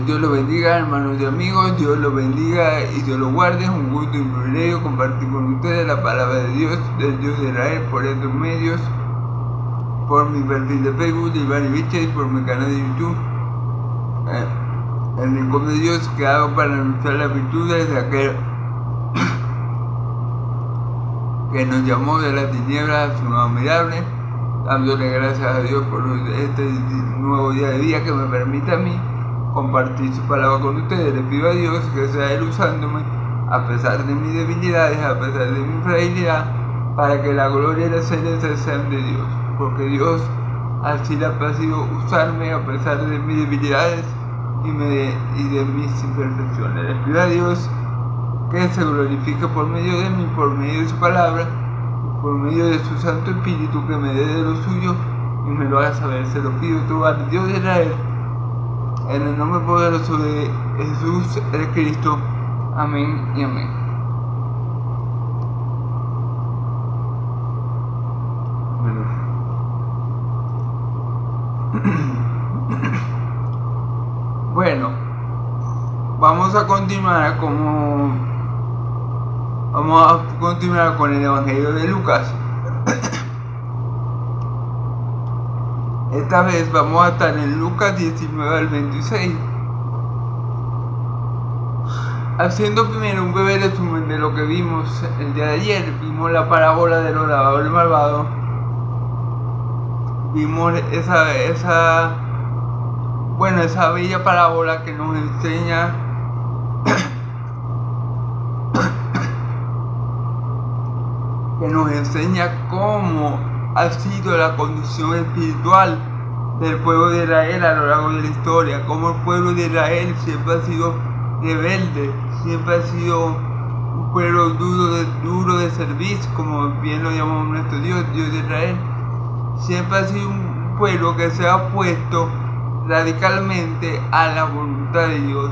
Dios lo bendiga, hermanos y amigos, Dios lo bendiga y Dios lo guarde. Es un gusto y un privilegio compartir con ustedes la palabra de Dios, del Dios de Israel, por estos medios, por mi perfil de Facebook de Iván Ibiche y por mi canal de YouTube. El rincón de Dios que hago para anunciar las virtudes de aquel que nos llamó de la tiniebla a su nuevo admirable, dándole gracias a Dios por este nuevo día de vida que me permite a mí compartir su palabra con ustedes. Le pido a Dios que sea Él usándome a pesar de mis debilidades, a pesar de mi fragilidad, para que la gloria y la excelencia sean de Dios, porque Dios así le ha placido usarme a pesar de mis debilidades y de mis imperfecciones. Le pido a Dios que se glorifique por medio de mí, por medio de su palabra, por medio de su Santo Espíritu, que me dé de lo suyo y me lo haga saber. Se lo pido todo al Dios de Israel, en el nombre poderoso de Jesús el Cristo. Amén y amén. Bueno, vamos a continuar con el Evangelio de Lucas. Esta vez vamos a estar en Lucas 19 al 26. Haciendo primero un breve resumen de lo que vimos el día de ayer. Vimos la parábola del orador malvado. Vimos esa bella parábola que nos enseña cómo ha sido la condición espiritual del pueblo de Israel a lo largo de la historia, cómo el pueblo de Israel siempre ha sido rebelde, siempre ha sido un pueblo duro de servicio, como bien lo llamamos nuestro Dios, Dios de Israel. Siempre ha sido un pueblo que se ha opuesto radicalmente a la voluntad de Dios,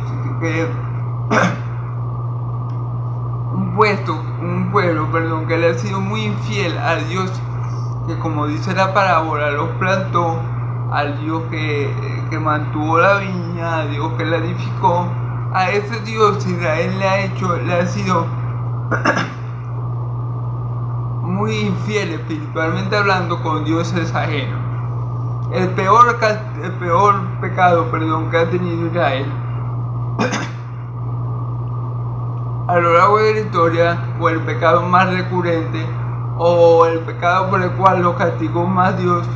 un pueblo que le ha sido muy infiel a Dios, que como dice la parábola, los plantó, al Dios que mantuvo la viña, a Dios que la edificó. A ese Dios Israel le ha sido muy infiel espiritualmente hablando con dioses ajenos. El peor pecado que ha tenido Israel a lo largo de la historia, o el pecado más recurrente, o el pecado por el cual lo castigó más Dios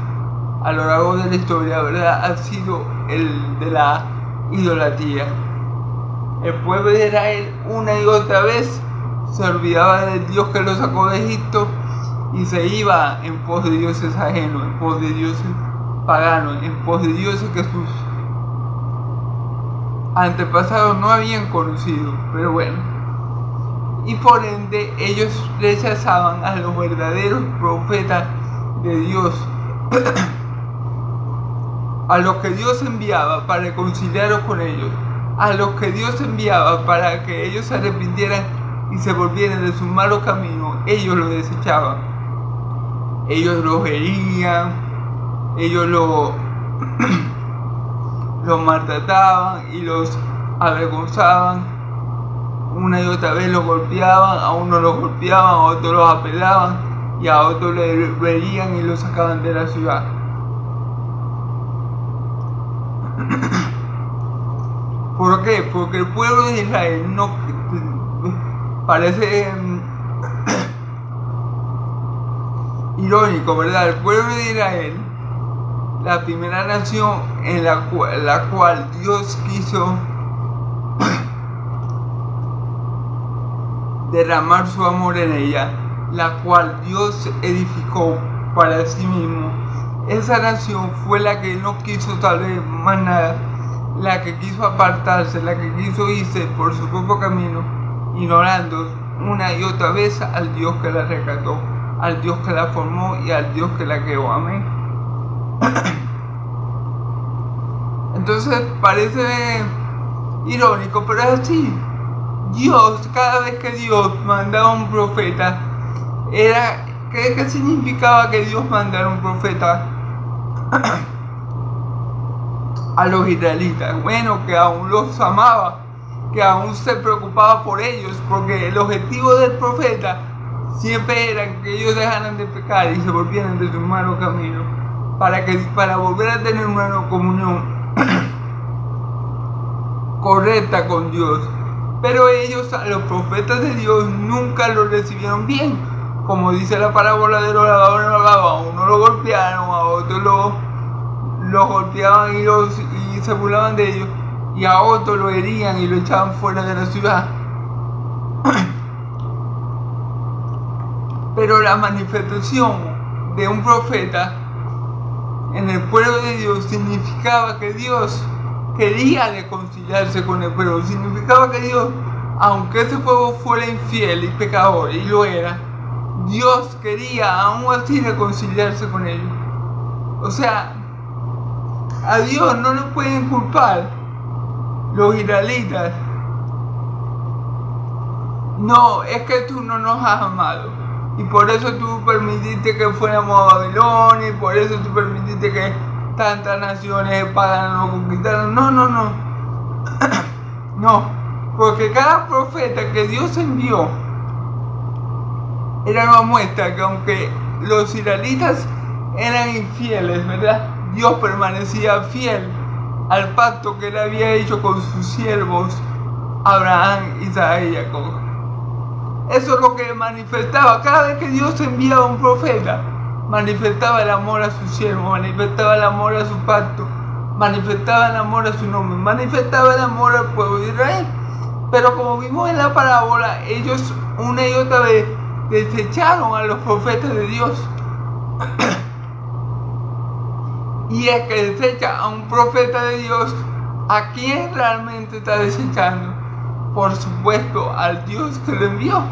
a lo largo de la historia, ¿verdad?, ha sido el de la idolatría. El pueblo de Israel una y otra vez se olvidaba del Dios que lo sacó de Egipto y se iba en pos de dioses ajenos, en pos de dioses paganos, en pos de dioses que sus antepasados no habían conocido. Pero bueno, y por ende ellos rechazaban a los verdaderos profetas de Dios, a los que Dios enviaba para reconciliarlos con ellos, a los que Dios enviaba para que ellos se arrepintieran y se volvieran de sus malos caminos. Ellos los desechaban, ellos los herían, ellos los maltrataban y los avergonzaban. Una y otra vez los golpeaban, a uno los golpeaban, a otros los apelaban y a otros le herían y los sacaban de la ciudad. ¿Por qué? Porque el pueblo de Israel no parece irónico, ¿verdad? El pueblo de Israel, la primera nación en la cual Dios quiso derramar su amor en ella, la cual Dios edificó para sí mismo. Esa nación fue la que no quiso saber más nada, la que quiso apartarse, la que quiso irse por su propio camino, ignorando una y otra vez al Dios que la rescató, al Dios que la formó y al Dios que la creó. Amén. Entonces parece irónico, pero es así. Dios, cada vez que Dios mandaba un profeta, ¿qué significaba que Dios mandara un profeta? a los israelitas. Bueno, que aún los amaba, que aún se preocupaba por ellos, porque el objetivo del profeta siempre era que ellos dejaran de pecar y se volvieran de su malo camino, para volver a tener una comunión correcta con Dios. Pero ellos, a los profetas de Dios, nunca lo recibieron bien. Como dice la parábola de los labradores, a uno lo golpearon, a otro lo golpeaban y se burlaban de ellos, y a otro lo herían y lo echaban fuera de la ciudad. Pero la manifestación de un profeta en el pueblo de Dios significaba que Dios quería reconciliarse con el pueblo. Significaba que Dios, aunque ese pueblo fuera infiel y pecador, y lo era, Dios quería aún así reconciliarse con ellos. O sea, a Dios no le pueden culpar los israelitas. No, es que tú no nos has amado, y por eso tú permitiste que fuéramos a Babilonia, y por eso tú permitiste que tantas naciones paganas nos conquistaran. No. No, porque cada profeta que Dios envió era una muestra que, aunque los israelitas eran infieles, ¿verdad?, Dios permanecía fiel al pacto que él había hecho con sus siervos Abraham, Isaac y Jacob. Eso es lo que manifestaba cada vez que Dios enviaba a un profeta. Manifestaba el amor a sus siervos, manifestaba el amor a su pacto, manifestaba el amor a su nombre, manifestaba el amor al pueblo de Israel. Pero como vimos en la parábola, ellos una y otra vez desecharon a los profetas de Dios. Y es que desecha a un profeta de Dios, ¿a quién realmente está desechando? Por supuesto, al Dios que lo envió.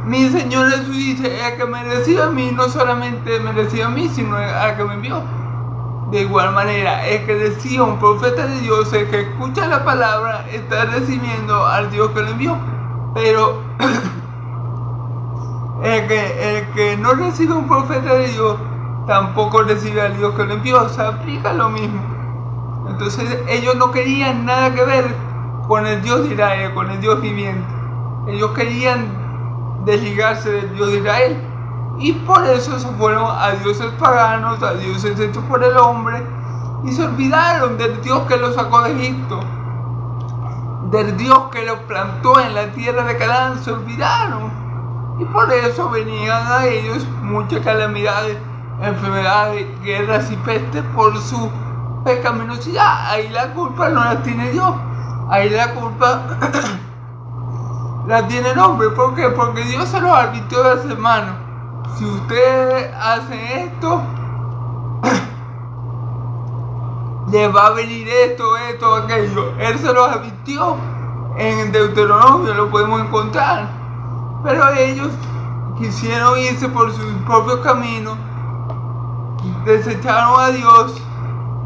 Mi Señor Jesús dice: el que me recibe a mí, no solamente me recibe a mí, sino al que me envió. De igual manera, el que recibe a un profeta de Dios, el que escucha la palabra, está recibiendo al Dios que lo envió. Pero el que no recibe a un profeta de Dios, tampoco recibe al Dios que lo envió. Se aplica lo mismo. Entonces ellos no querían nada que ver con el Dios de Israel, con el Dios viviente. Ellos querían desligarse del Dios de Israel, y por eso se fueron a dioses paganos, a dioses hechos por el hombre, y se olvidaron del Dios que los sacó de Egipto, del Dios que los plantó en la tierra de Canaán. Se olvidaron, y por eso venían a ellos muchas calamidades, enfermedades, guerras y pestes por su pecaminosidad. Ahí la culpa no la tiene Dios, ahí la culpa la tiene el hombre. ¿Por qué? Porque Dios se los advirtió de antemano: si ustedes hacen esto, les va a venir esto, aquello. Él se los advirtió. En Deuteronomio lo podemos encontrar. Pero ellos quisieron irse por sus propios caminos, desecharon a Dios,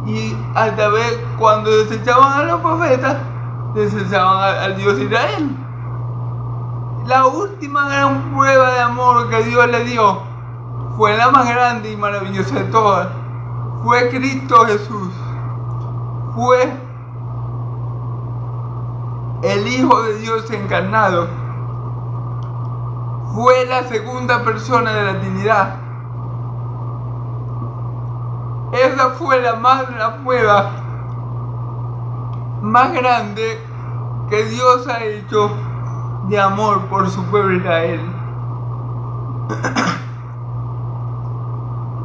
y hasta vez cuando desechaban a los profetas, desechaban al Dios de Israel. La última gran prueba de amor que Dios le dio fue la más grande y maravillosa de todas. Fue Cristo Jesús. Fue el Hijo de Dios encarnado. Fue la segunda persona de la Trinidad. Esa fue la prueba más grande que Dios ha hecho de amor por su pueblo Israel.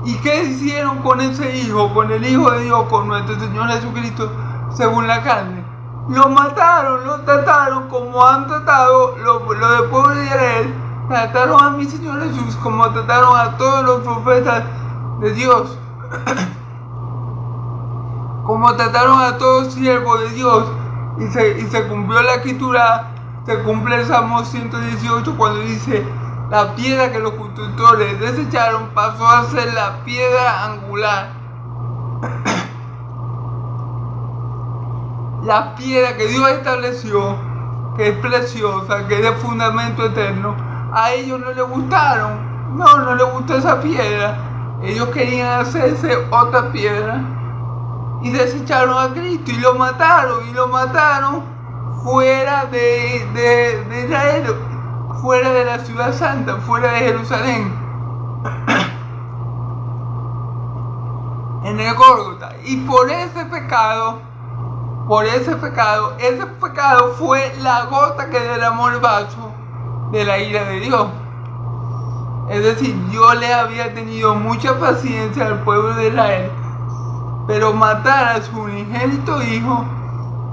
¿Y qué hicieron con ese hijo, con el Hijo de Dios, con nuestro Señor Jesucristo según la carne? Lo mataron, lo trataron como han tratado los del pueblo de Israel. Trataron a mi Señor Jesús como trataron a todos los profetas de Dios, como trataron a todos los siervos de Dios. Y se cumplió la escritura. Se cumple el Salmo 118 cuando dice: la piedra que los constructores desecharon pasó a ser la piedra angular. La piedra que Dios estableció, que es preciosa, que es de fundamento eterno, a ellos no les gustaron. No les gustó esa piedra. ellos querían hacerse otra piedra y desecharon a Cristo y lo mataron fuera de Israel, fuera de la ciudad santa, fuera de Jerusalén, en el Gólgota. Y por ese pecado fue la gota que derramó el vaso de la ira de Dios. Es decir, Dios le había tenido mucha paciencia al pueblo de Israel, pero matar a su unigénito hijo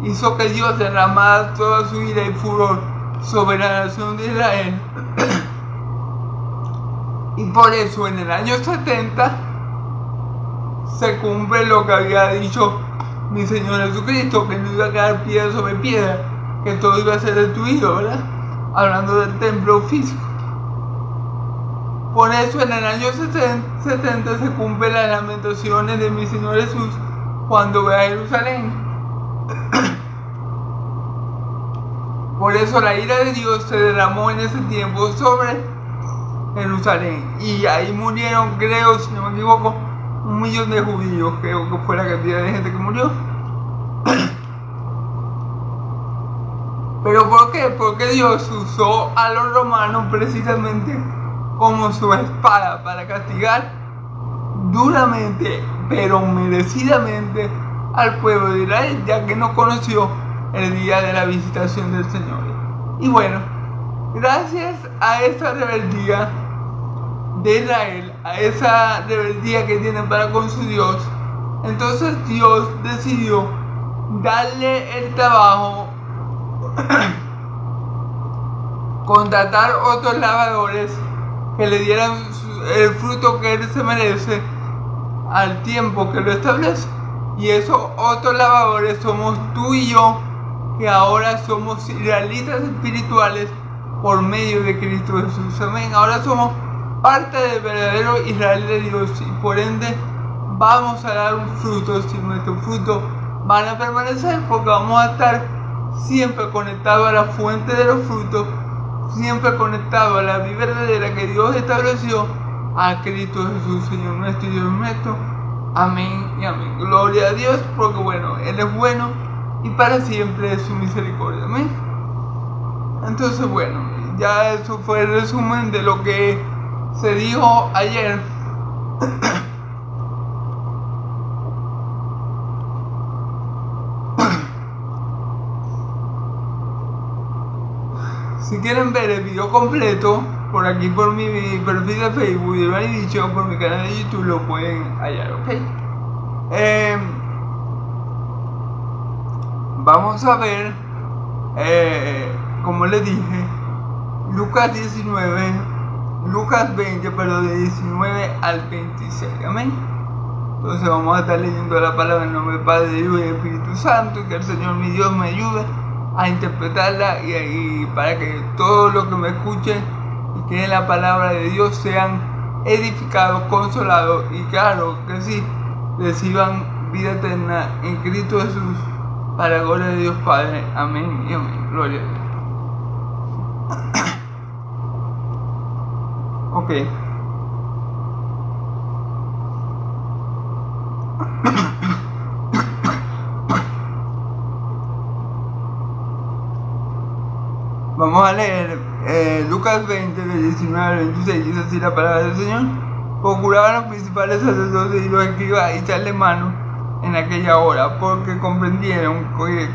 hizo que Dios derramara toda su ira y furor sobre la nación de Israel. Y por eso en el año 70 se cumple lo que había dicho mi Señor Jesucristo, que no iba a quedar piedra sobre piedra, que todo iba a ser destruido, ¿verdad? Hablando del templo físico. Por eso en el año 70 se cumplen las lamentaciones de mi Señor Jesús cuando ve a Jerusalén. Por eso la ira de Dios se derramó en ese tiempo sobre Jerusalén. Y ahí murieron, creo, si no me equivoco, 1 millón de judíos, creo que fue la cantidad de gente que murió. ¿Pero por qué? Porque Dios usó a los romanos precisamente como su espada para castigar duramente, pero merecidamente, al pueblo de Israel, ya que no conoció el día de la visitación del Señor. Y bueno, gracias a esa rebeldía de Israel, a esa rebeldía que tienen para con su Dios, entonces Dios decidió darle el trabajo, contratar otros labradores que le dieran el fruto que él se merece al tiempo que lo establece. Y esos otros labradores somos tú y yo, que ahora somos israelitas espirituales por medio de Cristo Jesús. Amén. Ahora somos parte del verdadero Israel de Dios y por ende vamos a dar un fruto. Si nuestros frutos van a permanecer, porque vamos a estar siempre conectados a la fuente de los frutos, siempre conectados a la vida verdadera que Dios estableció, a Cristo Jesús, Señor nuestro y Dios nuestro. Amén y amén. Gloria a Dios, porque bueno, Él es bueno y para siempre es su misericordia. Amén. Entonces bueno, ya eso fue el resumen de lo que se dijo ayer. Si quieren ver el video completo, por aquí por mi perfil de Facebook y lo han dicho, por mi canal de YouTube lo pueden hallar, ¿ok? Vamos a ver, como les dije, Lucas 20, pero de 19 al 26, amén. Entonces vamos a estar leyendo la palabra en nombre del Padre, Hijo y Espíritu Santo, y que el Señor mi Dios me ayude a interpretarla y para que todos los que me escuchen y que en la palabra de Dios sean edificados, consolados y claro que sí, reciban vida eterna en Cristo Jesús para la gloria de Dios Padre. Amén y amén. Gloria a Dios. Ok. Vamos a leer Lucas 20, del 19 al 26, dice así la palabra del Señor. Procuraban los principales sacerdotes y los escribas echarle mano en aquella hora, porque comprendieron que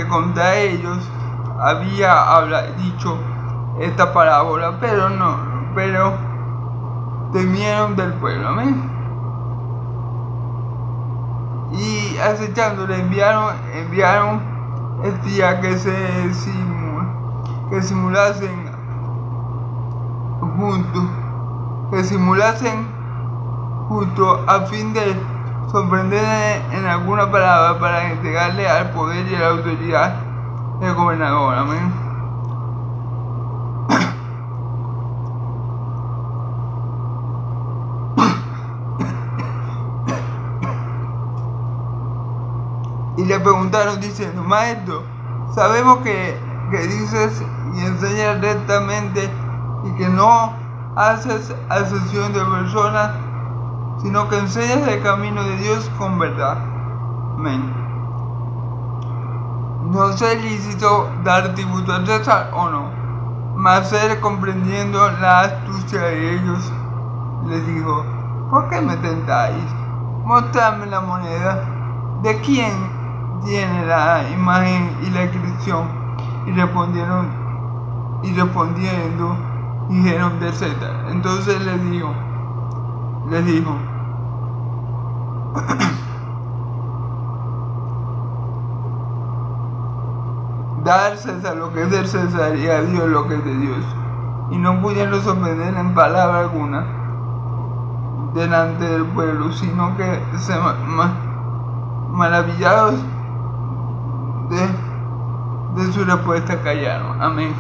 contra ellos había dicho esta parábola, pero temieron del pueblo, amén. Y acechándole enviaron espías que simulasen justo a fin de sorprender en alguna palabra para entregarle al poder y a la autoridad del gobernador, amén. Y le preguntaron diciendo: Maestro, sabemos que dices y enseñas rectamente y que no haces acepción de personas, sino que enseñas el camino de Dios con verdad. Amén. No es lícito dar tributo al César o no, mas él, comprendiendo la astucia de ellos, les dijo: ¿por qué me tentáis? Mostradme la moneda. ¿De quién tiene la imagen y la inscripción? Y respondiendo, dijeron: de César. Entonces les dijo, dar al César lo que es del César y a Dios lo que es de Dios. Y no pudieron sorprender en palabra alguna delante del pueblo, sino que se maravillados de su respuesta callaron. Amén.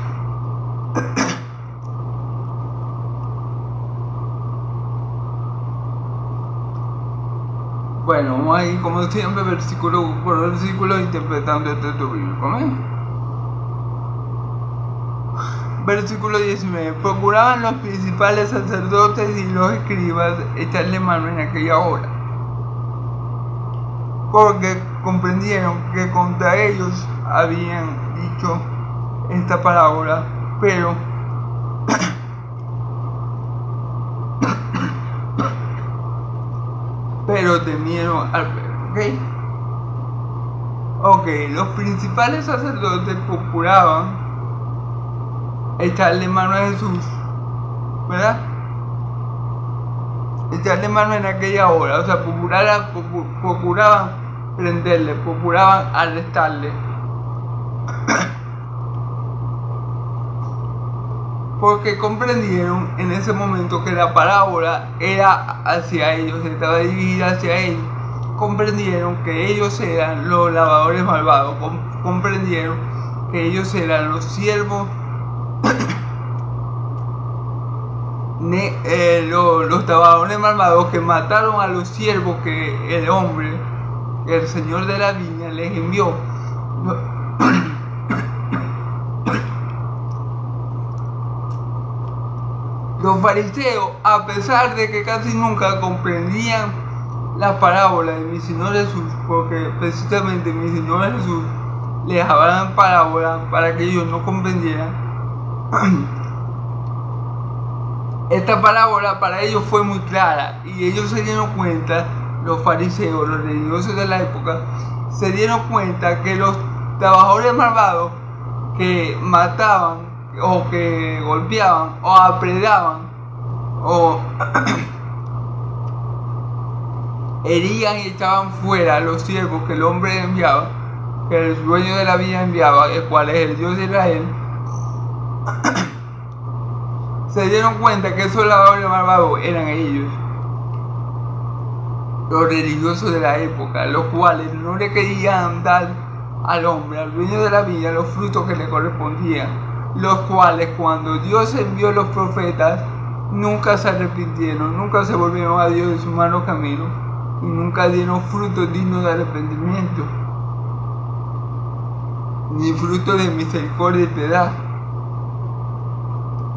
Bueno, vamos a ir como siempre versículo por versículo interpretando el texto bíblico. Amén. Versículo 19. Procuraban los principales sacerdotes y los escribas echarle mano en aquella hora, porque comprendieron que contra ellos habían dicho esta parábola, pero temieron al pueblo. Ok, los principales sacerdotes procuraban echarle mano a Jesús, ¿verdad? Echarle mano en aquella hora, o sea, procuraban prenderle, procuraban arrestarle, porque comprendieron en ese momento que la parábola era hacia ellos, estaba dirigida hacia ellos. Comprendieron que ellos eran los lavadores malvados, comprendieron que ellos eran los siervos, los lavadores malvados que mataron a los siervos que el hombre, el señor de la viña, les envió. Los fariseos, a pesar de que casi nunca comprendían la parábola de mi Señor Jesús, porque precisamente mi Señor Jesús les hablaba en parábola para que ellos no comprendieran, esta parábola para ellos fue muy clara y ellos se dieron cuenta, los fariseos, los religiosos de la época, se dieron cuenta que los trabajadores malvados que mataban o que golpeaban o apredaban o herían y echaban fuera a los siervos que el hombre enviaba, que el dueño de la viña enviaba, el cual es el Dios de Israel, se dieron cuenta que esos lavadores malvados eran ellos, los religiosos de la época, los cuales no le querían dar al hombre, al dueño de la viña, los frutos que le correspondían, los cuales cuando Dios envió los profetas nunca se arrepintieron, nunca se volvieron a Dios de su malo camino y nunca dieron frutos dignos de arrepentimiento, ni frutos de misericordia y piedad,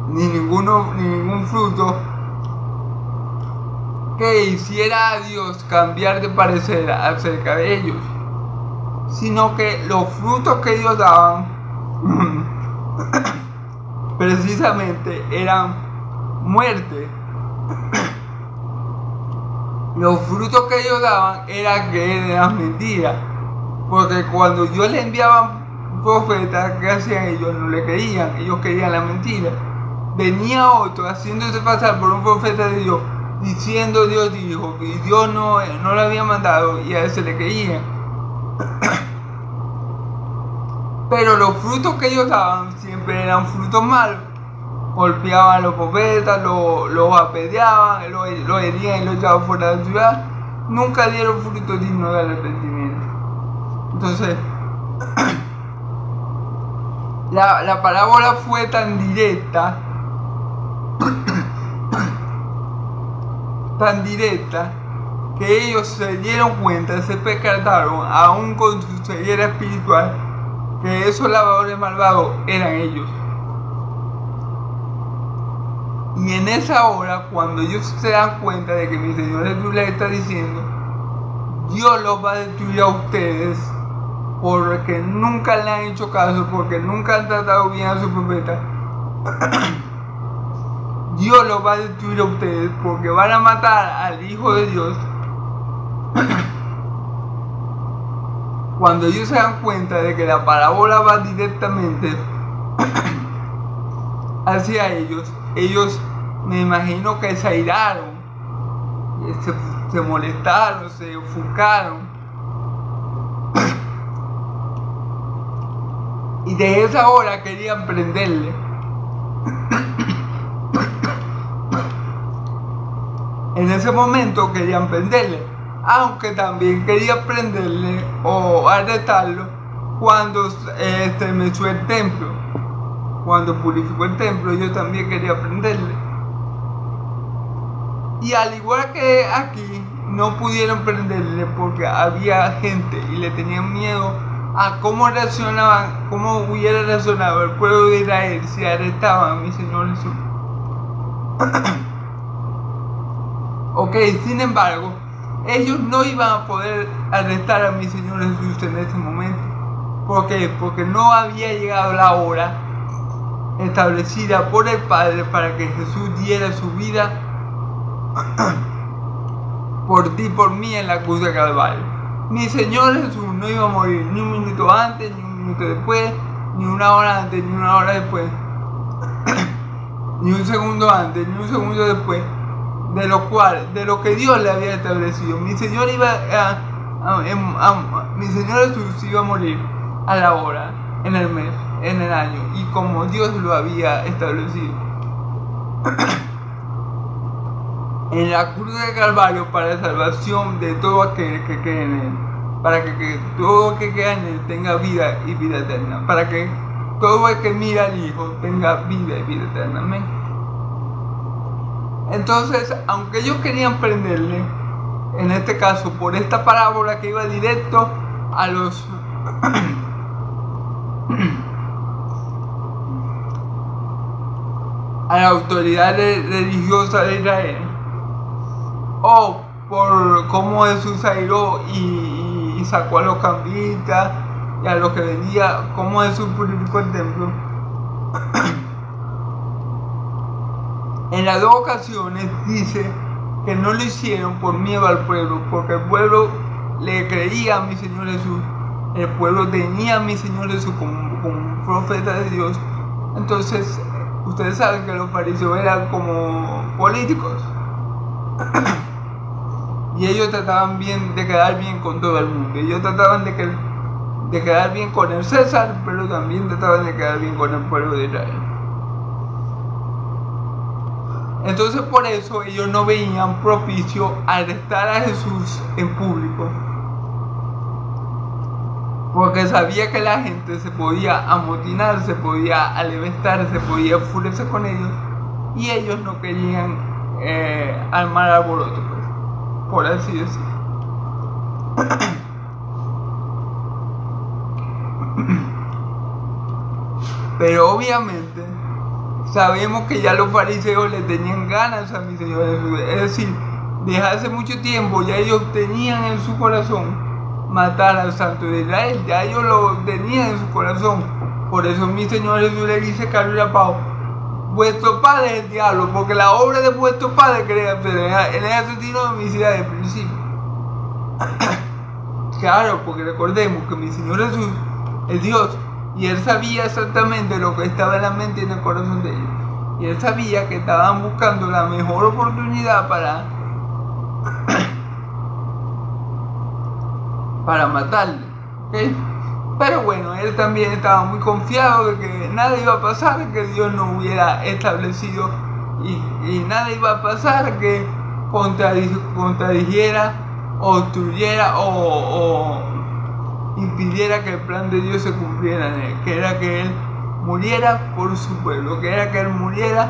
ni ningún fruto que hiciera a Dios cambiar de parecer acerca de ellos, sino que los frutos que ellos daban precisamente eran muerte. Los frutos que ellos daban eran mentiras, porque cuando Dios le enviaba profetas, ¿qué hacían ellos? No le creían, ellos querían la mentira. Venía otro haciéndose pasar por un profeta de Dios, diciendo Dios dijo, y Dios no lo había mandado, y a él se le creían. Pero los frutos que ellos daban siempre eran frutos malos. Golpeaban a los profetas, los apedreaban, los herían y los echaban fuera de la ciudad. Nunca dieron frutos dignos de arrepentimiento. Entonces, la parábola fue tan directa, que ellos se dieron cuenta, se percataron, aún con su ceguera espiritual, que esos lavadores malvados eran ellos. Y en esa hora, cuando ellos se dan cuenta de que mi Señor Jesús les está diciendo, Dios los va a destruir a ustedes porque nunca le han hecho caso, porque nunca han tratado bien a su profeta. Dios los va a destruir a ustedes porque van a matar al Hijo de Dios. Cuando ellos se dan cuenta de que la parábola va directamente hacia ellos, ellos me imagino que se airaron, se molestaron, se ofuscaron. Y de esa hora querían prenderle. En ese momento querían prenderle, aunque también querían prenderle o arrestarlo cuando estremeció el templo. Cuando purificó el templo, yo también quería prenderle. Y al igual que aquí, no pudieron prenderle porque había gente y le tenían miedo a cómo reaccionaban, cómo hubiera reaccionado el pueblo de Israel si arrestaban a mi Señor Jesús. Ok, sin embargo, ellos no iban a poder arrestar a mi Señor Jesús en ese momento. ¿Por qué? Porque no había llegado la hora establecida por el Padre para que Jesús diera su vida por ti y por mí en la cruz de Calvario. Mi Señor Jesús no iba a morir ni un minuto antes, ni un minuto después, ni una hora antes, ni una hora después, ni un segundo antes, ni un segundo después de lo que Dios le había establecido. Mi Señor mi Señor Jesús iba a morir a la hora, en el mes, en el año, y como Dios lo había establecido. En la cruz de Calvario, para la salvación de todo aquel que cree en Él, para que todo el que cree en Él tenga vida y vida eterna, para que todo el que mira al Hijo tenga vida y vida eterna. Amén. Entonces, aunque ellos querían prenderle, en este caso por esta parábola que iba directo a los a la autoridad religiosa de Israel, o por cómo Jesús airó y sacó a los cambistas y a los que venía, cómo Jesús purificó el templo. En las dos ocasiones dice que no lo hicieron por miedo al pueblo, porque el pueblo le creía a mi Señor Jesús, el pueblo tenía a mi Señor Jesús como un profeta de Dios. Entonces, ustedes saben que los fariseos eran como políticos y ellos trataban bien de quedar bien con todo el mundo. Ellos trataban de quedar bien con el César, pero también trataban de quedar bien con el pueblo de Israel. Entonces por eso ellos no veían propicio arrestar a Jesús en público, porque sabía que la gente se podía amotinar, se podía aleventar, se podía enfurecer con ellos, y ellos no querían armar alboroto, pues, por así decirlo. Pero obviamente sabemos que ya los fariseos le tenían ganas a mi Señor Jesús. Es decir, desde hace mucho tiempo ya ellos tenían en su corazón matar al Santo de Israel. Ya ellos lo tenían en su corazón. Por eso mi Señor Jesús le dice a Pablo: vuestro padre es el diablo, porque la obra de vuestro padre quería hacer. Él es asesino de homicida desde el principio. Claro, porque recordemos que mi Señor Jesús es Dios. Y Él sabía exactamente lo que estaba en la mente y en el corazón de ellos. Y Él sabía que estaban buscando la mejor oportunidad para matarle. ¿Okay? Pero bueno, Él también estaba muy confiado de que nada iba a pasar, que Dios no hubiera establecido y nada iba a pasar que contradijera o obstruyera o impidiera que el plan de Dios se cumpliera en Él, que era que Él muriera por su pueblo, que era que Él muriera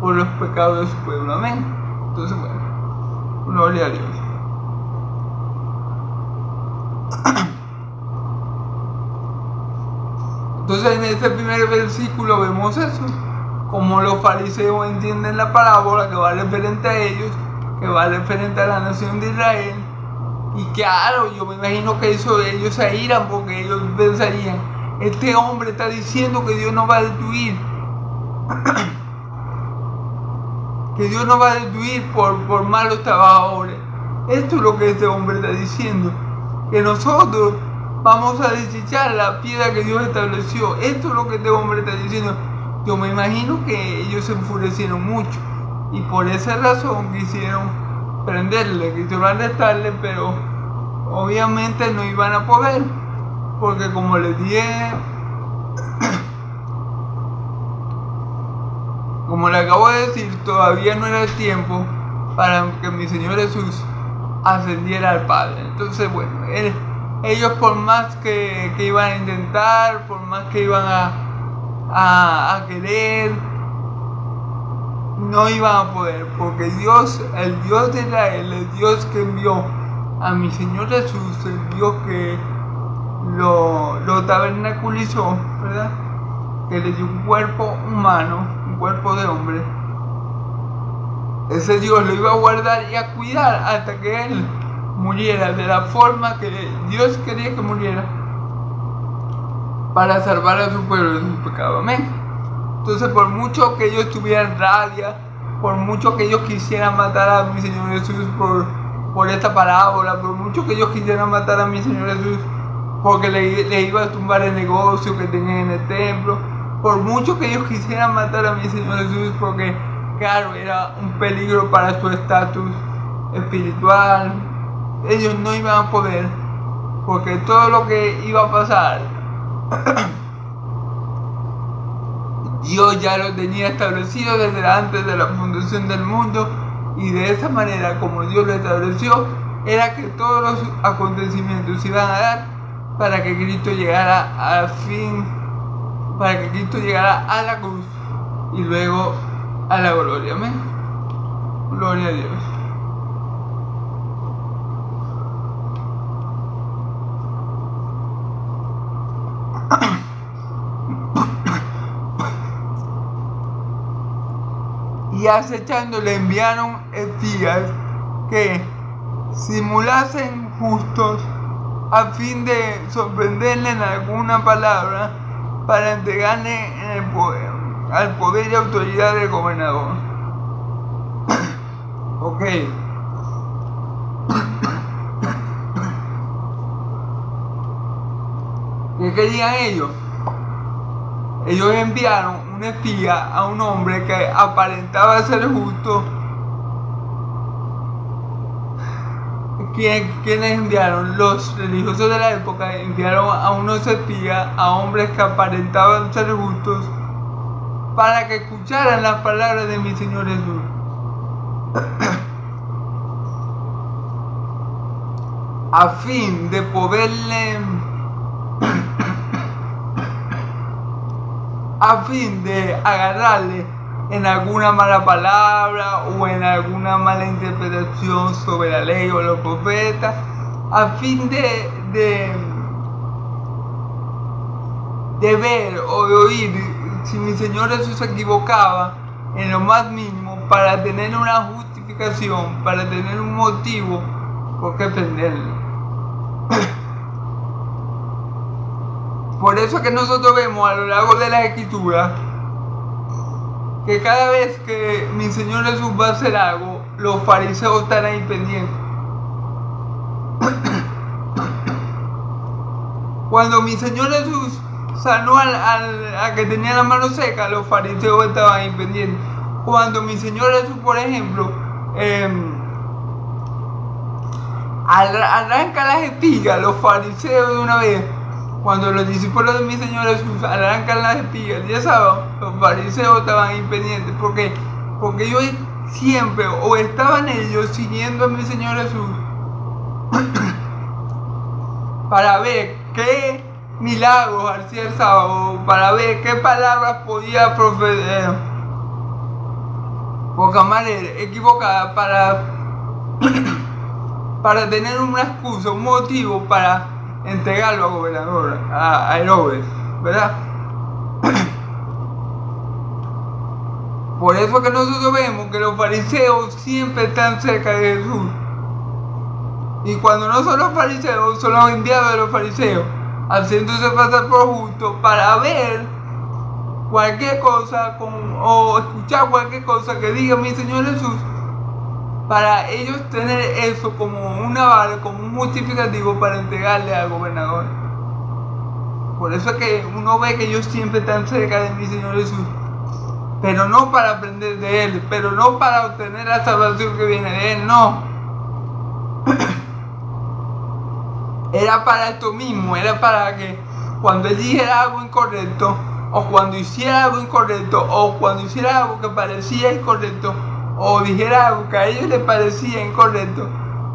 por los pecados de su pueblo. Amén. Entonces, bueno, gloria a Dios. Entonces en este primer versículo vemos eso, como los fariseos entienden la parábola que va referente a ellos, que va referente a la nación de Israel. Y claro, yo me imagino que ellos se iran porque ellos pensarían, este hombre está diciendo que Dios nos va a destruir. Que Dios nos va a destruir por malos trabajadores. Esto es lo que este hombre está diciendo. Que nosotros vamos a desechar la piedra que Dios estableció. Esto es lo que este hombre está diciendo. Yo me imagino que ellos se enfurecieron mucho. Y por esa razón quisieron prenderle, quisieron arrestarle, pero obviamente no iban a poder. Porque como les dije, como le acabo de decir, todavía no era el tiempo para que mi Señor Jesús ascendiera al Padre. Entonces, bueno, ellos por más que iban a intentar, por más que iban a querer, no iban a poder, porque Dios, el Dios de Israel, el Dios que envió a mi Señor Jesús, el Dios que lo tabernaculizó, ¿verdad? Que le dio un cuerpo humano, un cuerpo de hombre. Ese Dios lo iba a guardar y a cuidar hasta que Él muriera de la forma que Dios quería que muriera, para salvar a su pueblo de su pecado. Amén. Entonces, por mucho que ellos tuvieran rabia, por mucho que ellos quisieran matar a mi Señor Jesús por esta parábola, por mucho que ellos quisieran matar a mi Señor Jesús porque le iba a tumbar el negocio que tenían en el templo, por mucho que ellos quisieran matar a mi Señor Jesús porque, claro, era un peligro para su estatus espiritual, ellos no iban a poder, porque todo lo que iba a pasar Dios ya lo tenía establecido desde antes de la fundación del mundo, y de esa manera, como Dios lo estableció, era que todos los acontecimientos se iban a dar para que Cristo llegara al fin, para que Cristo llegara a la cruz y luego a la gloria. Amén. Gloria a Dios. Y acechando le enviaron espías que simulasen justos a fin de sorprenderle en alguna palabra para entregarle en el poder, al poder y autoridad del gobernador. Ok. ¿Qué querían ellos? Ellos enviaron un espía a un hombre que aparentaba ser justo. ¿Quiénes enviaron? Los religiosos de la época enviaron a unos espías, a hombres que aparentaban ser justos, para que escucharan las palabras de mi Señor Jesús. A fin de poderle, a fin de agarrarle en alguna mala palabra o en alguna mala interpretación sobre la ley o los profetas, a fin de ver o de oír si mi Señor Jesús se equivocaba en lo más mínimo, para tener una justificación, para tener un motivo por qué prenderlo. Por eso que nosotros vemos a lo largo de la Escritura que cada vez que mi Señor Jesús va a hacer algo, los fariseos están ahí pendientes. Cuando mi Señor Jesús sanó al que tenía la mano seca, los fariseos estaban ahí pendientes. Cuando mi Señor Jesús, por ejemplo, arranca las espigas, los fariseos de una vez, cuando los discípulos de mi Señor Jesús arrancan las espigas el día sábado, los fariseos estaban impendientes. ¿Por qué? Porque ellos siempre, o estaban ellos siguiendo a mi Señor Jesús para ver qué milagros hacía el sábado, para ver qué palabras podía profetar, poca manera equivocada, para tener una excusa, un motivo para entregarlo a gobernador, a Herodes, ¿verdad? Por eso que nosotros vemos que los fariseos siempre están cerca de Jesús. Y cuando no son los fariseos, son los enviados de los fariseos, haciéndose pasar por justos para ver cualquier cosa o escuchar cualquier cosa que diga mi Señor Jesús, para ellos tener eso como una bala, como un justificativo para entregarle al gobernador. Por eso es que uno ve que ellos siempre están cerca de mi Señor Jesús, pero no para aprender de Él, pero no para obtener la salvación que viene de Él, no. Era para esto mismo, era para que cuando Él dijera algo incorrecto, o cuando hiciera algo incorrecto, o cuando hiciera algo que parecía incorrecto, o dijera algo que a ellos les parecía incorrecto,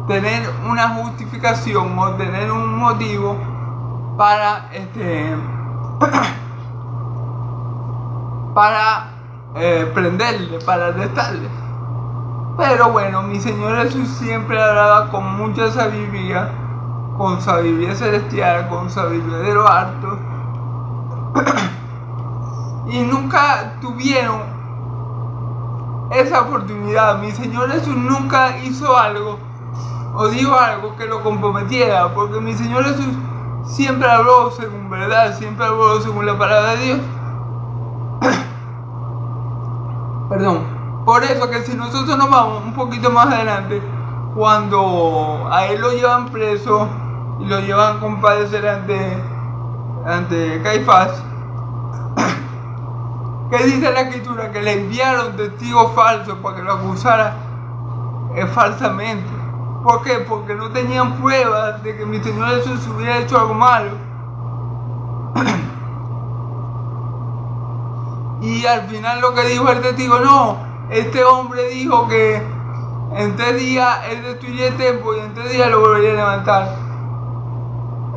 tener una justificación o tener un motivo para prenderle, para arrestarle. Pero bueno, mi Señor Jesús siempre hablaba con mucha sabiduría, con sabiduría celestial, con sabiduría de lo alto, y nunca tuvieron esa oportunidad. Mi Señor Jesús nunca hizo algo o dijo algo que lo comprometiera, porque mi Señor Jesús siempre habló según verdad, siempre habló según la palabra de Dios. Perdón. Por eso que si nosotros nos vamos un poquito más adelante, cuando a él lo llevan preso y lo llevan a comparecer ante Caifás, ¿qué dice la escritura? Que le enviaron testigos falsos para que lo acusara falsamente. ¿Por qué? Porque no tenían pruebas de que mi Señor Jesús hubiera hecho algo malo. Y al final lo que dijo el testigo, no, este hombre dijo que en 3 días él destruiría el templo y en 3 días lo volvería a levantar.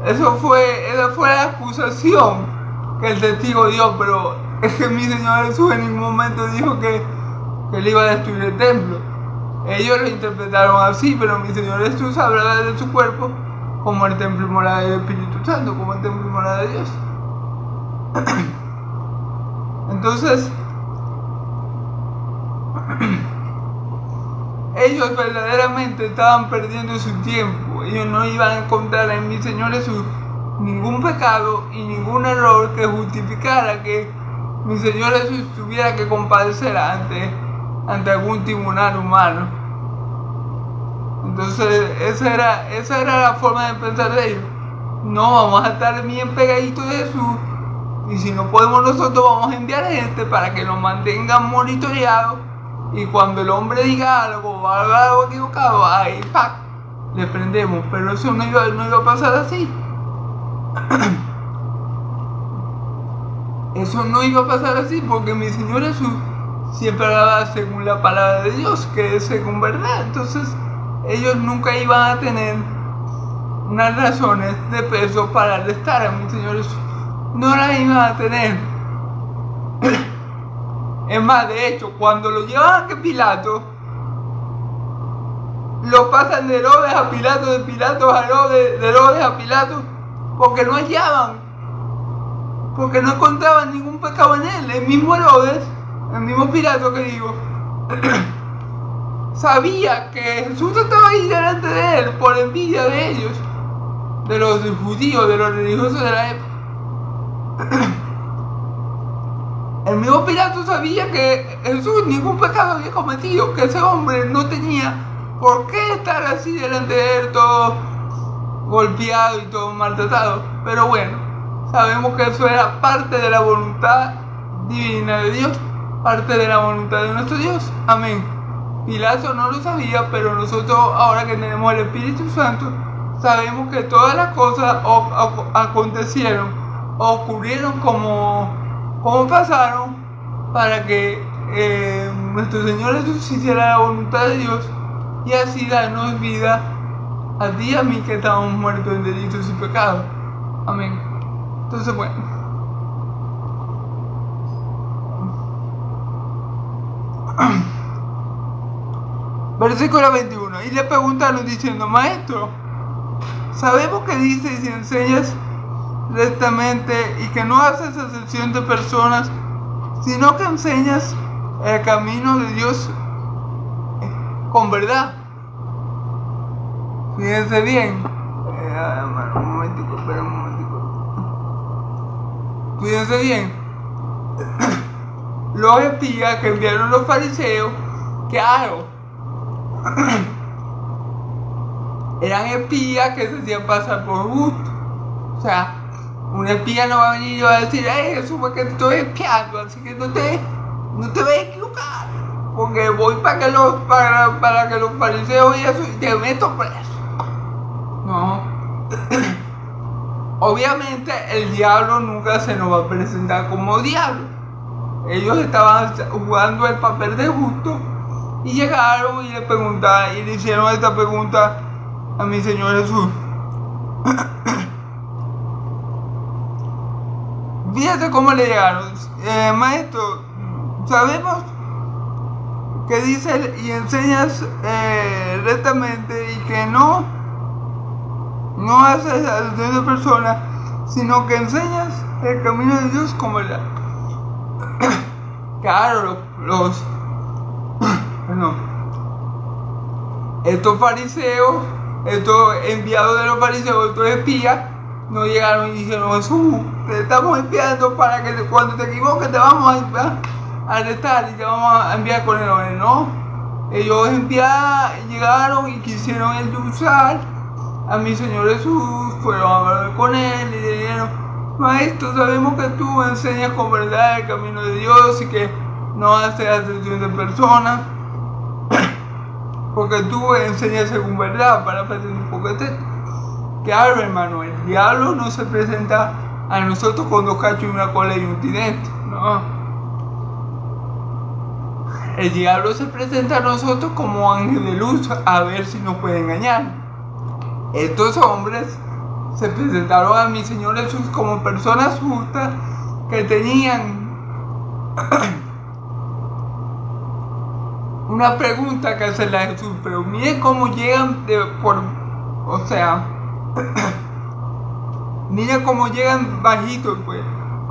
Esa fue la acusación que el testigo dio, pero es que mi Señor Jesús en ningún momento dijo que él iba a destruir el templo. Ellos lo interpretaron así, pero mi Señor Jesús hablaba de su cuerpo como el templo y morada del Espíritu Santo, como el templo y morada de Dios. Entonces, ellos verdaderamente estaban perdiendo su tiempo. Ellos no iban a encontrar en mi Señor Jesús ningún pecado y ningún error que justificara que mi Señor Jesús tuviera que comparecer ante algún tribunal humano. Entonces esa era la forma de pensar de ellos. No, vamos a estar bien pegaditos de Jesús, y si no podemos nosotros vamos a enviar gente para que nos mantengan monitoreados, y cuando el hombre diga algo o haga algo equivocado, ahí ¡pac!, le prendemos. Pero eso no iba a pasar así. Eso no iba a pasar así, porque mi Señor Jesús siempre hablaba según la palabra de Dios, que es según verdad. Entonces ellos nunca iban a tener unas razones de peso para arrestar a mi Señor Jesús. No las iban a tener. Es más, de hecho, cuando lo llevan a Pilato, lo pasan de Herodes a Pilato, de Pilato a Herodes, de Herodes a Pilato, porque no hallaban, porque no encontraban ningún pecado en él. El mismo Herodes, el mismo Pilato que digo, sabía que Jesús estaba ahí delante de él por envidia de ellos, de los judíos, de los religiosos de la época. El mismo Pilato sabía que Jesús ningún pecado había cometido, que ese hombre no tenía por qué estar así delante de él, todo golpeado y todo maltratado. Pero bueno, sabemos que eso era parte de la voluntad divina de Dios, parte de la voluntad de nuestro Dios. Amén. Pilato no lo sabía, pero nosotros, ahora que tenemos el Espíritu Santo, sabemos que todas las cosas acontecieron, ocurrieron como pasaron, para que nuestro Señor Jesús hiciera la voluntad de Dios y así darnos vida a ti y a mí, que estamos muertos en delitos y pecados. Amén. Entonces, bueno, versículo 21. Y le preguntaron diciendo: Maestro, sabemos que dices y enseñas rectamente y que no haces excepción de personas, sino que enseñas el camino de Dios con verdad. Fíjense bien. Un momentico, espera un momentico. Fíjense bien. Los espías que enviaron los fariseos, claro, eran espías que se hacían pasar por justos. O sea, un espía no va a venir y va a decir, eso fue que te estoy espiando, así que no te vayas a equivocar, porque voy para que los fariseos y eso, y te meto preso. No. Obviamente el diablo nunca se nos va a presentar como diablo. Ellos estaban jugando el papel de justo y llegaron y le preguntaron y le hicieron esta pregunta a mi Señor Jesús. Fíjate cómo le llegaron. Maestro, sabemos que dices y enseñas rectamente y que no haces acepción de personas, sino que enseñas el camino de Dios como verdad. Claro, estos fariseos, estos enviados de los fariseos, estos espías, no llegaron y dijeron, Jesús, te estamos espiando para que cuando te equivoques te vamos a arrestar y te vamos a enviar con el hombre. No, ellos llegaron y quisieron endulzar a mi Señor Jesús, fueron a hablar con él y le dijeron, Maestro, sabemos que tú enseñas con verdad el camino de Dios y que no haces acepción de personas, porque tú enseñas según verdad para hacer un poco de... Claro, hermano, el diablo no se presenta a nosotros con 2 cachos y una cola y un tinete, no. El diablo se presenta a nosotros como ángel de luz a ver si nos puede engañar. Estos hombres se presentaron a mi Señor Jesús como personas justas que tenían una pregunta que hacerle a Jesús, pero miren cómo llegan miren cómo llegan bajitos, pues,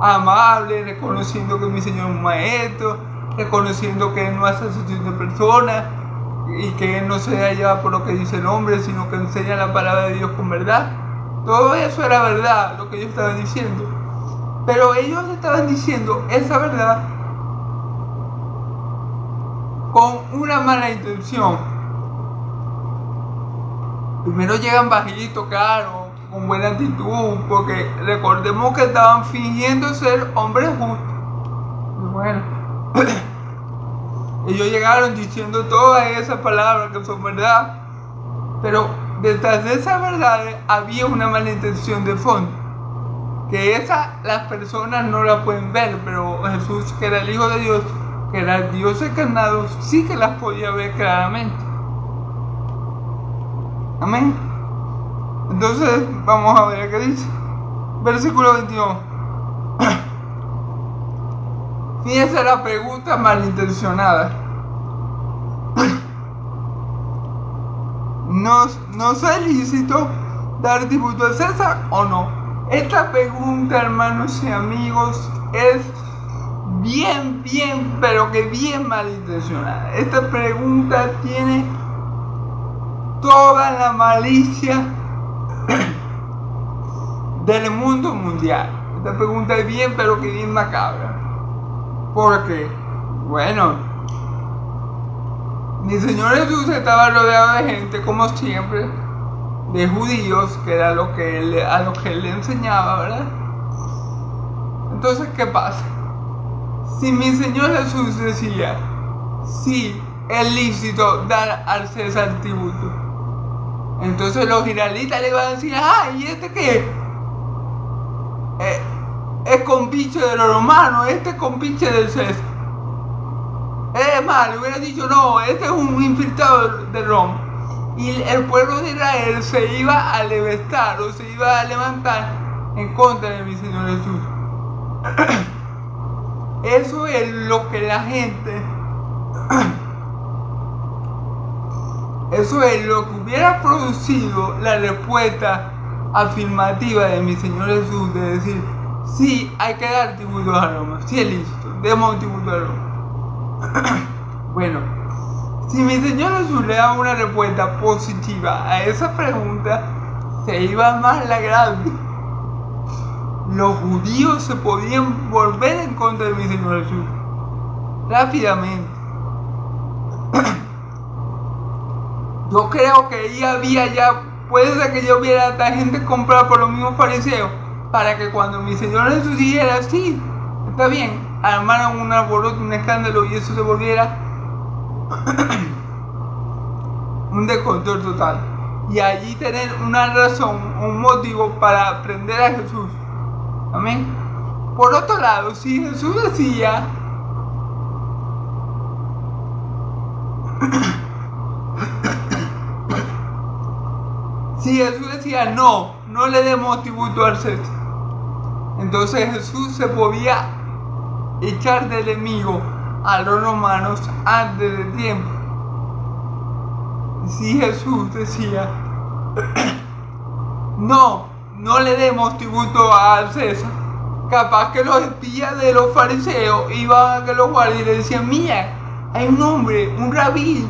amables, reconociendo que mi Señor es un maestro, reconociendo que Él no hace acepción de personas y que Él no se deja llevar por lo que dice el hombre, sino que enseña la palabra de Dios con verdad. Todo eso era verdad, lo que ellos estaban diciendo. Pero ellos estaban diciendo esa verdad con una mala intención. Primero llegan bajitos, claro, con buena actitud, porque recordemos que estaban fingiendo ser hombres justos. Y bueno, ellos llegaron diciendo todas esas palabras que son verdad, pero detrás de esas verdades había una mala intención de fondo, que las personas no la pueden ver, pero Jesús, que era el Hijo de Dios, que era el Dios encarnado, sí que las podía ver claramente. Amén. Entonces vamos a ver qué dice. Versículo 22. Fíjense la pregunta malintencionada. ¿No es lícito dar tributo a César o no? Esta pregunta, hermanos y amigos, es bien, pero que bien malintencionada. Esta pregunta tiene toda la malicia del mundo mundial. Esta pregunta es bien, pero que bien macabra. Porque, bueno, mi Señor Jesús estaba rodeado de gente, como siempre, de judíos, que era a lo que él le enseñaba, ¿verdad? Entonces, ¿qué pasa? Si mi Señor Jesús decía, sí, es lícito dar al César tributo, entonces los israelitas le iban a decir, ¿y este qué? Es compinche de los romanos, este es compinche del César. Es más, le hubiera dicho, no, este es un infiltrado de Roma. Y el pueblo de Israel se iba a levantar o se iba a levantar en contra de mi Señor Jesús. Eso es lo que la gente, eso es lo que hubiera producido la respuesta afirmativa de mi Señor Jesús, de decir, sí, hay que dar tributo a Roma, sí es lícito, demos tributo a Roma. Bueno, si mi Señor Jesús le daba una respuesta positiva a esa pregunta, se iba más la grande. Los judíos se podían volver en contra de mi Señor Jesús rápidamente. Yo creo que ahí había ya, puede ser que yo viera a esta gente comprar por los mismos fariseos, para que cuando mi Señor Jesús dijera, sí, está bien, armaran un alboroto, un escándalo, y eso se volviera un descontrol total. Y allí tener una razón, un motivo para prender a Jesús. Amén. Por otro lado, si Jesús decía no le demos tributo al César, entonces Jesús se podía echar del enemigo a los romanos antes de tiempo. Si Jesús decía no le demos tributo al César, capaz que los espías de los fariseos iban a que los guardias y le decían, mira, hay un hombre, un rabí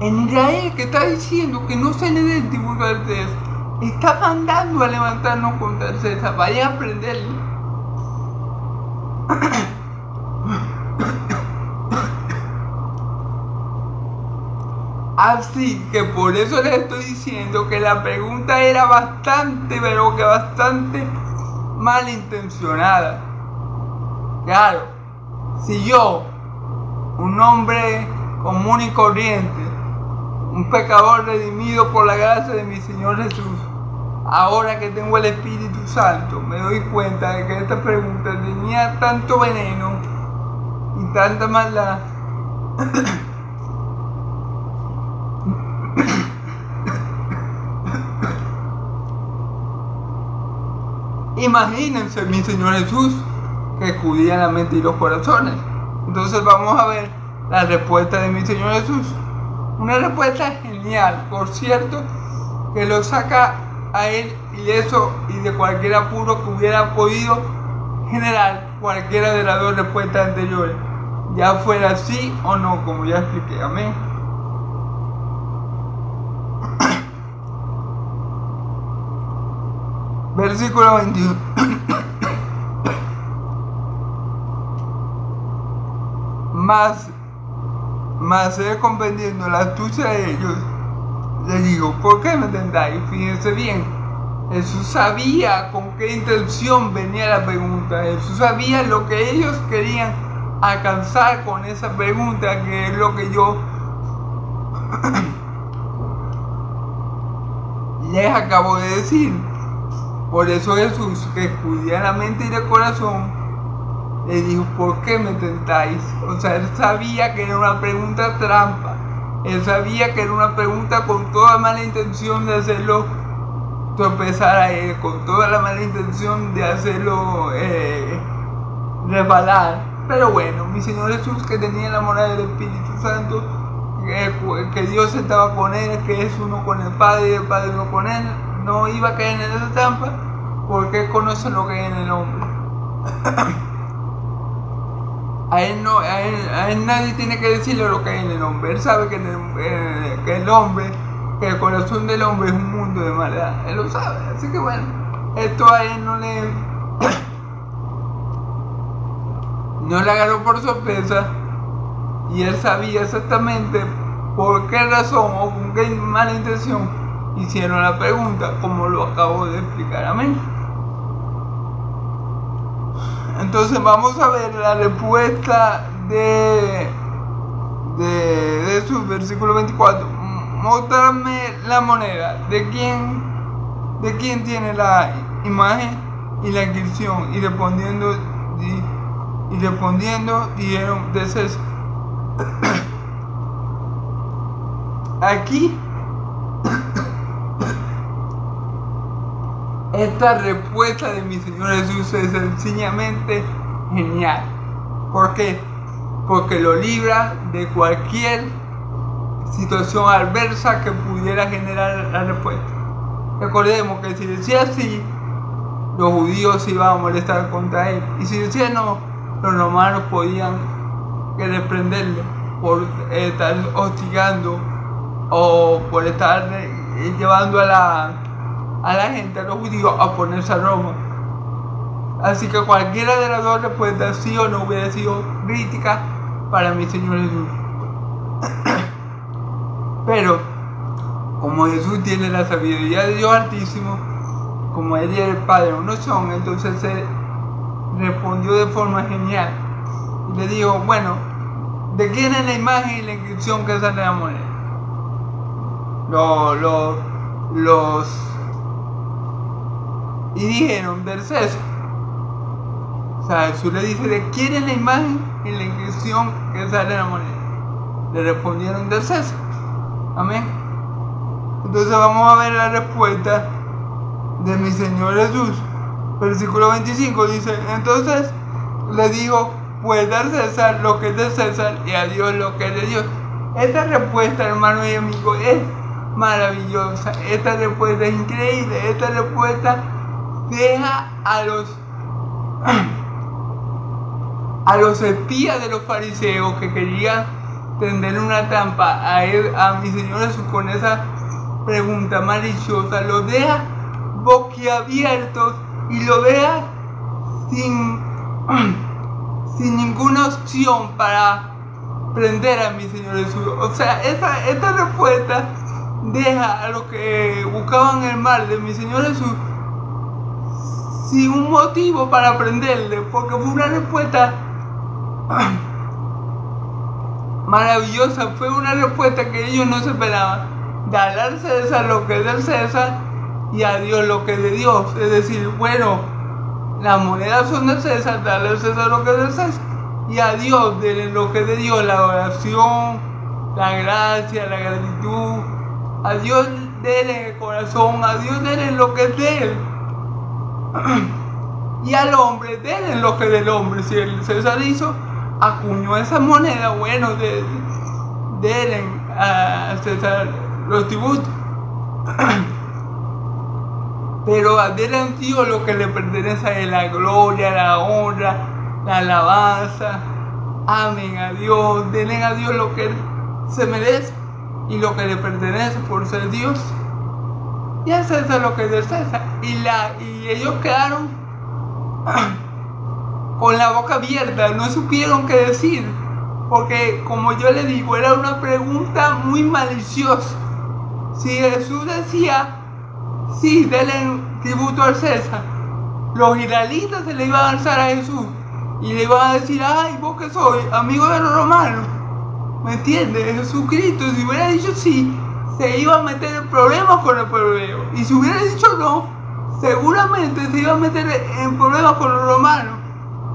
en Israel que está diciendo que no se le dé el tributo al César, está mandando a levantarnos contra el César, vayan a prenderle. Así que por eso les estoy diciendo que la pregunta era bastante, pero que bastante malintencionada. Claro, si yo, un hombre común y corriente, un pecador redimido por la gracia de mi Señor Jesús, ahora que tengo el Espíritu Santo, me doy cuenta de que esta pregunta tenía tanto veneno y tanta maldad. Imagínense, mi Señor Jesús, que escudía la mente y los corazones. Entonces vamos a ver la respuesta de mi Señor Jesús. Una respuesta genial, por cierto, que lo saca a él ileso y de cualquier apuro que hubiera podido generar cualquiera de las dos respuestas anteriores, ya fuera sí o no, como ya expliqué. Amén. Versículo 21. Mas él, comprendiendo la astucia de ellos, le dijo, ¿por qué me tentáis? Fíjense bien, Jesús sabía con qué intención venía la pregunta. Jesús sabía lo que ellos querían alcanzar con esa pregunta, que es lo que yo les acabo de decir. Por eso Jesús, que escudía la mente y el corazón, le dijo, ¿por qué me tentáis? O sea, él sabía que era una pregunta trampa. Él sabía que era una pregunta con toda mala intención de hacerlo tropezar a él, con toda la mala intención de hacerlo resbalar. Pero bueno, mi Señor Jesús, que tenía la moral del Espíritu Santo, que Dios estaba con él, que es uno con el Padre y el Padre uno con él, no iba a caer en esa trampa, porque él conoce lo que hay en el hombre. A él nadie tiene que decirle lo que hay en el hombre. Él sabe que el corazón del hombre es un mundo de maldad. Él lo sabe, así que bueno, esto a él no le agarró por sorpresa, y él sabía exactamente por qué razón o con qué mala intención hicieron la pregunta, como lo acabo de explicar. Amén. Entonces vamos a ver la respuesta de su versículo 24. Mostrarme la moneda. ¿De quién tiene la imagen y la inscripción? Y respondiendo dijeron, de César. Aquí esta respuesta de mi Señor Jesús es sencillamente genial. ¿Por qué? Porque lo libra de cualquier situación adversa que pudiera generar la respuesta. Recordemos que si decía sí, los judíos se iban a molestar contra él. Y si decía no, los romanos podían querer prenderle por estar hostigando o por estar llevando a la gente, a los judíos, a ponerse a Roma. Así que cualquiera de las dos respuestas, sí o no, hubiera sido crítica para mi Señor Jesús. Pero, como Jesús tiene la sabiduría de Dios Altísimo, como Él y el Padre uno son, entonces Él respondió de forma genial. Y le dijo, bueno, ¿de quién es la imagen y la inscripción que sale en la moneda? Y dijeron, del César. O sea, Jesús le dice, ¿de quién es la imagen y la inscripción que sale en la moneda? Le respondieron, del César. Amén. Entonces vamos a ver la respuesta de mi Señor Jesús. Versículo 25 dice, entonces le dijo, pues dar César lo que es de César y a Dios lo que es de Dios. Esta respuesta, hermano y amigo, es maravillosa. Esta respuesta es increíble. Esta respuesta deja a los espías de los fariseos que querían tender una trampa a mi Señor Jesús con esa pregunta maliciosa, los deja boquiabiertos y lo deja sin ninguna opción para prender a mi Señor Jesús. O sea, esta respuesta deja a los que buscaban el mal de mi Señor Jesús sin un motivo para prenderle, porque fue una respuesta maravillosa, fue una respuesta que ellos no se esperaban. Darle al César lo que es del César y a Dios lo que es de Dios. Es decir, bueno, las monedas son del César, darle al César lo que es del César y a Dios denle lo que es de Dios, la oración, la gracia, la gratitud. A Dios denle el corazón, a Dios denle lo que es de Él. Y al hombre denle lo que es del hombre. Si el César acuñó esa moneda, bueno, denle a César los tributos. Pero denle a Dios lo que le pertenece a Él, la gloria, la honra, la alabanza. Amén a Dios. Denle a Dios lo que Él se merece y lo que le pertenece por ser Dios. Y a César lo que es de César. Y ellos quedaron con la boca abierta, no supieron qué decir, porque como yo le digo, era una pregunta muy maliciosa. Si Jesús decía, sí, denle tributo al César, los israelitas se le iban a alzar a Jesús y le iban a decir, ay, vos que soy amigo de los romanos, ¿me entiendes? Jesucristo, si hubiera dicho sí, se iba a meter en problemas con el pueblo hebreo, y si hubiera dicho no, seguramente se iba a meter en problemas con los romanos.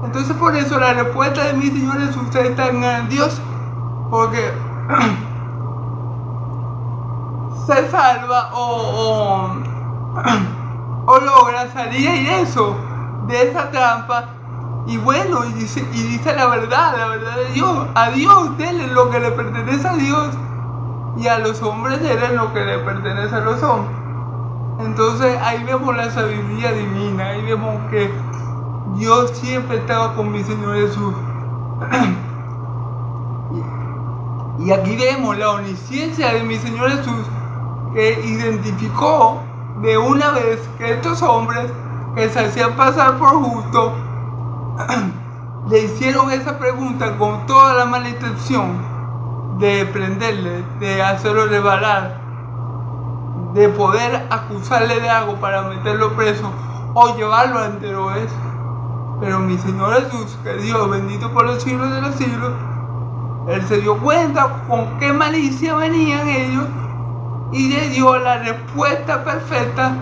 Entonces por eso la respuesta de mi Señor Jesús es tan grandiosa, porque se salva o logra salir ileso de esa trampa. Y bueno, y dice la verdad de Dios. A Dios denle lo que le pertenece a Dios y a los hombres denle lo que le pertenece a los hombres. Entonces ahí vemos la sabiduría divina, ahí vemos que Dios siempre estaba con mi Señor Jesús. Y aquí vemos la omnisciencia de mi Señor Jesús, que identificó de una vez que estos hombres que se hacían pasar por justos le hicieron esa pregunta con toda la mala intención de prenderle, de hacerlo rebalar, de poder acusarle de algo para meterlo preso o llevarlo ante Herodes. Pero mi Señor Jesús, que Dios bendito por los siglos de los siglos, Él se dio cuenta con qué malicia venían ellos y le dio la respuesta perfecta.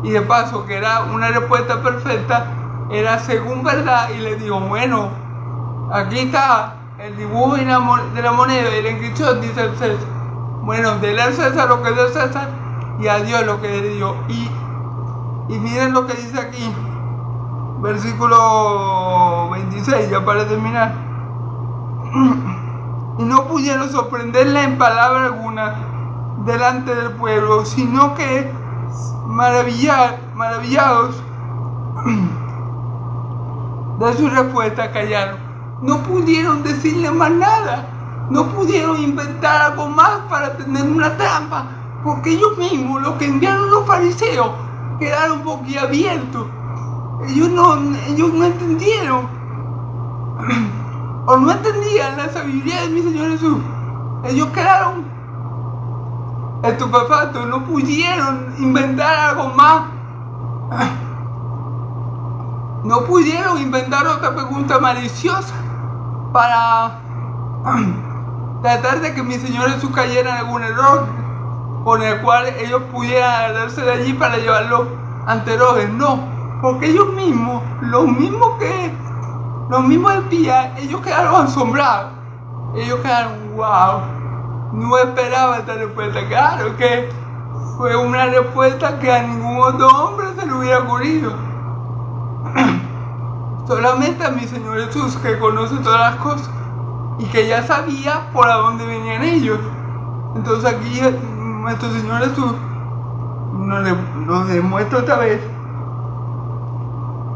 Y de paso, que era una respuesta perfecta, era según verdad, y le dijo, bueno, aquí está el dibujo de la moneda y la inscripción, dice el César. Bueno, denle al César lo que es del César y a Dios lo que es de Dios. Y miren lo que dice aquí, versículo 26, ya para terminar. Y no pudieron sorprenderle en palabra alguna delante del pueblo, sino que maravillados De su respuesta callaron. No pudieron decirle más nada. No pudieron inventar algo más para tener una trampa, porque ellos mismos, los que enviaron los fariseos, quedaron boquiabiertos. Ellos no entendieron, o no entendían la sabiduría de mi Señor Jesús. Ellos quedaron estupefactos, no pudieron inventar algo más. No pudieron inventar otra pregunta maliciosa para tratar de que mi Señor Jesús cayera en algún error con el cual ellos pudieran agarrarse de allí para llevarlo ante Herodes. No, porque ellos mismos, los mismos espías, ellos quedaron asombrados. Ellos quedaron, wow, no esperaba esta respuesta. Claro que fue una respuesta que a ningún otro hombre se le hubiera ocurrido. Solamente a mi Señor Jesús, que conoce todas las cosas y que ya sabía por a dónde venían ellos. Entonces aquí nuestro Señor Jesús nos demuestra otra vez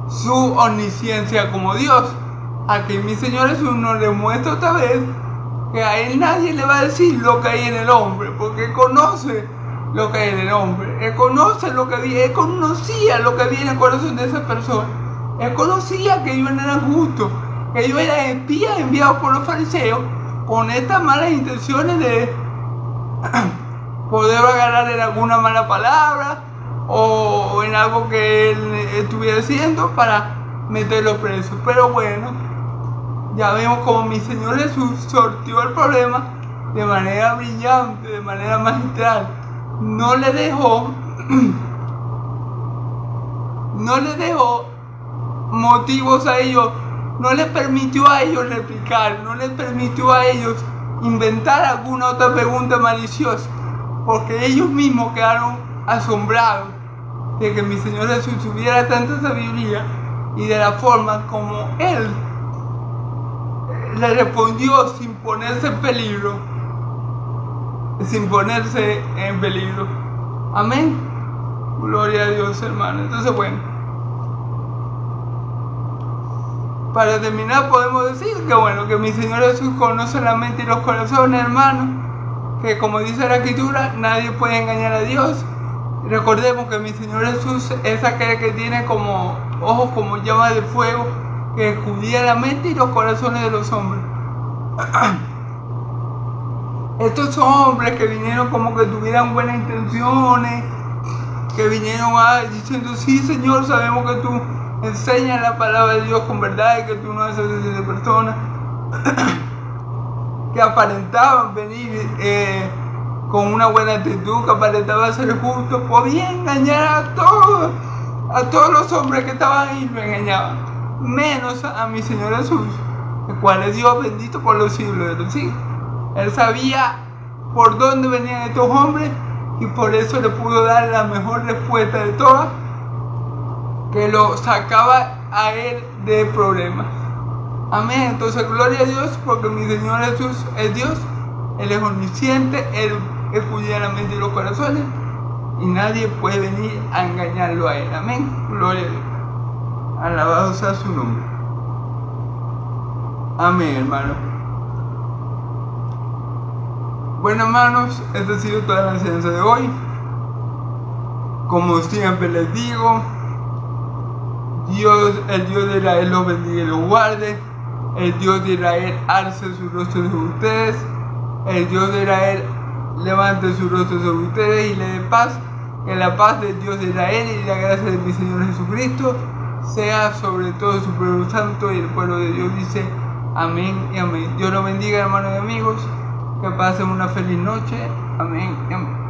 su omnisciencia como Dios. Aquí mi Señor Jesús nos demuestra otra vez que a Él nadie le va a decir lo que hay en el hombre, porque Él conoce lo que hay en el hombre. Él conoce lo que viene, Él conocía lo que había en el corazón de esa persona. Él conocía que ellos no eran justos, que ellos eran espías enviados por los fariseos con estas malas intenciones de poder agarrar en alguna mala palabra o en algo que él estuviera haciendo para meterlo preso. Pero bueno, ya vemos como mi Señor Jesús sortió el problema de manera brillante, de manera magistral. No le dejó motivos a ellos, no les permitió a ellos replicar, no les permitió a ellos inventar alguna otra pregunta maliciosa, porque ellos mismos quedaron asombrados de que mi Señor Jesús tuviera tanta sabiduría y de la forma como Él le respondió sin ponerse en peligro. Amén. Gloria a Dios, hermano. Entonces, bueno, para terminar podemos decir que mi Señor Jesús conoce la mente y los corazones, hermanos, que como dice la Escritura, nadie puede engañar a Dios. Recordemos que mi Señor Jesús es aquel que tiene como ojos como llamas de fuego, que escudría la mente y los corazones de los hombres. Estos hombres que vinieron como que tuvieran buenas intenciones, que vinieron diciendo, sí Señor, sabemos que tú enseñas la palabra de Dios con verdad y que tú no haces de personas que aparentaban venir con una buena actitud, que aparentaban ser justos, podían engañar a todos los hombres que estaban ahí, lo engañaban, menos a mi Señor Jesús, el cual es Dios bendito por los siglos de los siglos. Él sabía por dónde venían estos hombres y por eso le pudo dar la mejor respuesta de todas, que lo sacaba a él de problemas. Amén. Entonces, gloria a Dios, porque mi Señor Jesús es Dios, Él es omnisciente, Él escudriña la mente y los corazones, y nadie puede venir a engañarlo a Él. Amén. Gloria a Dios. Alabado sea su nombre. Amén, hermano. Bueno, hermanos, esta ha sido toda la enseñanza de hoy. Como siempre les digo, el Dios de Israel los bendiga y los guarde. El Dios de Israel alce su rostro sobre ustedes. El Dios de Israel levante su rostro sobre ustedes y le dé paz. Que la paz del Dios de Israel y la gracia de mi Señor Jesucristo sea sobre todo su pueblo santo. Y el pueblo de Dios dice amén y amén. Dios los bendiga, hermanos y amigos. Que pasen una feliz noche. Amén y amén.